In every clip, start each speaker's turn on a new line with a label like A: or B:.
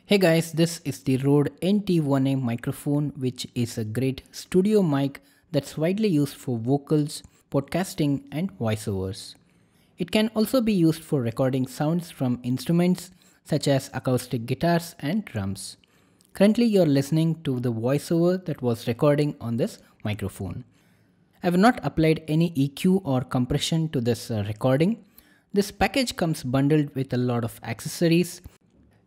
A: Hey guys, this is the Rode NT1-A microphone, which is a great studio mic that's widely used for vocals, podcasting and voiceovers. It can also be used for recording sounds from instruments such as acoustic guitars and drums. Currently you're listening to the voiceover that was recording on this microphone. I have not applied any EQ or compression to this recording. This package comes bundled with a lot of accessories.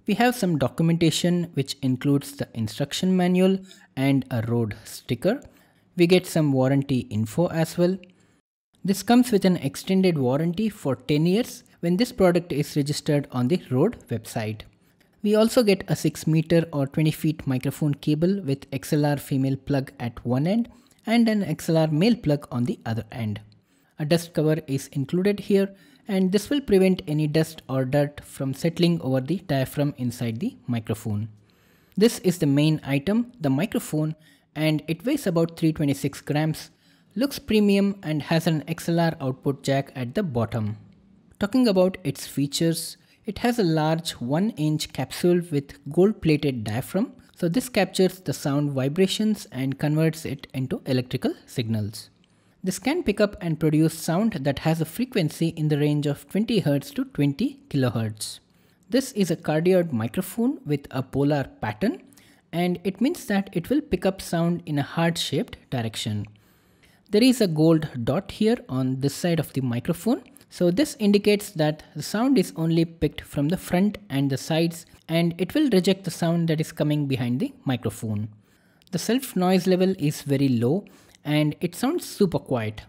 A: We have some documentation which includes the instruction manual and a Rode sticker. We get some warranty info as well. This comes with an extended warranty for 10 years when this product is registered on the Rode website. We also get a 6 meter or 20 feet microphone cable with XLR female plug at one end and an XLR male plug on the other end. A dust cover is included here, and this will prevent any dust or dirt from settling over the diaphragm inside the microphone. This is the main item, the microphone, and it weighs about 326 grams, looks premium and has an XLR output jack at the bottom. Talking about its features, it has a large 1-inch capsule with gold-plated diaphragm, so this captures the sound vibrations and converts it into electrical signals. This can pick up and produce sound that has a frequency in the range of 20 Hz to 20 kHz. This is a cardioid microphone with a polar pattern, and it means that it will pick up sound in a heart-shaped direction. There is a gold dot here on this side of the microphone, so this indicates that the sound is only picked from the front and the sides, and it will reject the sound that is coming behind the microphone. The self noise level is very low and it sounds super quiet.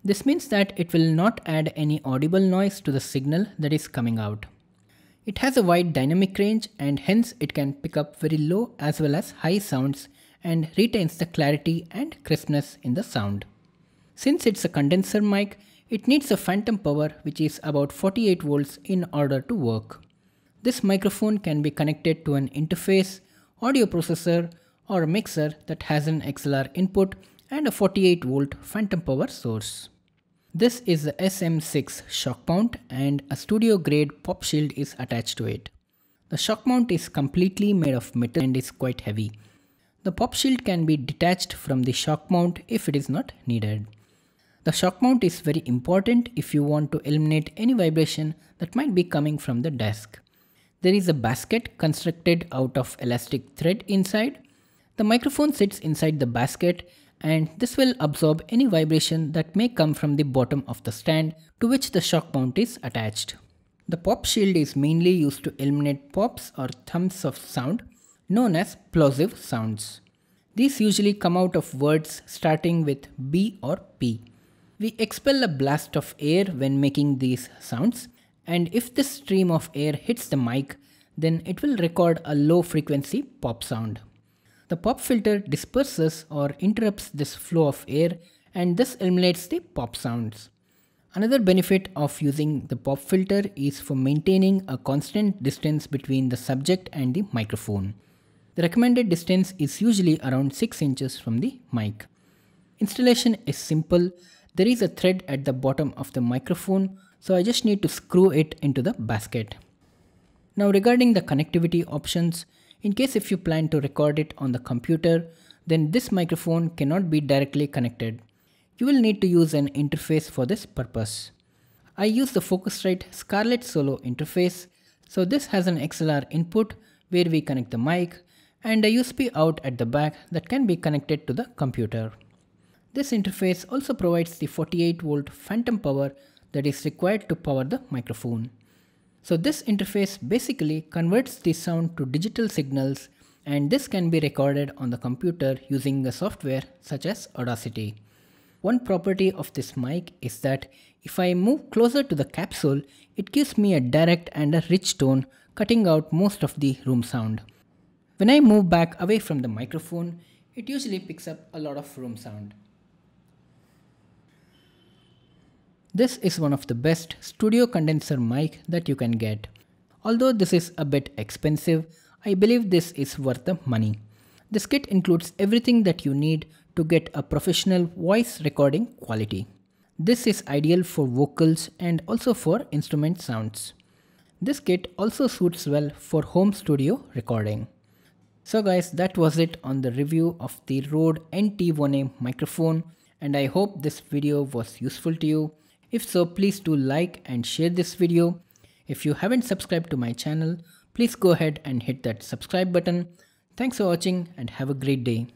A: This means that it will not add any audible noise to the signal that is coming out. It has a wide dynamic range and hence it can pick up very low as well as high sounds and retains the clarity and crispness in the sound. Since it's a condenser mic, it needs a phantom power which is about 48 volts in order to work. This microphone can be connected to an interface, audio processor or a mixer that has an XLR input and a 48 volt phantom power source. This is the SM6 shock mount and a studio grade pop shield is attached to it. The shock mount is completely made of metal and is quite heavy. The pop shield can be detached from the shock mount if it is not needed. The shock mount is very important if you want to eliminate any vibration that might be coming from the desk. There is a basket constructed out of elastic thread inside. The microphone sits inside the basket, and this will absorb any vibration that may come from the bottom of the stand to which the shock mount is attached. The pop shield is mainly used to eliminate pops or thumps of sound known as plosive sounds. These usually come out of words starting with B or P. We expel a blast of air when making these sounds, and if this stream of air hits the mic, then it will record a low frequency pop sound. The pop filter disperses or interrupts this flow of air and thus eliminates the pop sounds. Another benefit of using the pop filter is for maintaining a constant distance between the subject and the microphone. The recommended distance is usually around 6 inches from the mic. Installation is simple. There is a thread at the bottom of the microphone, so I just need to screw it into the basket. Now regarding the connectivity options, in case if you plan to record it on the computer, then this microphone cannot be directly connected. You will need to use an interface for this purpose. I use the Focusrite Scarlett Solo interface, so this has an XLR input where we connect the mic and a USB out at the back that can be connected to the computer. This interface also provides the 48 volt phantom power that is required to power the microphone. So this interface basically converts the sound to digital signals, and this can be recorded on the computer using a software such as Audacity. One property of this mic is that if I move closer to the capsule, it gives me a direct and a rich tone, cutting out most of the room sound. When I move back away from the microphone, it usually picks up a lot of room sound. This is one of the best studio condenser mic that you can get. Although this is a bit expensive, I believe this is worth the money. This kit includes everything that you need to get a professional voice recording quality. This is ideal for vocals and also for instrument sounds. This kit also suits well for home studio recording. So guys, that was it on the review of the Rode NT1-A microphone, and I hope this video was useful to you. If so, please do like and share this video. If you haven't subscribed to my channel, please go ahead and hit that subscribe button. Thanks for watching and have a great day.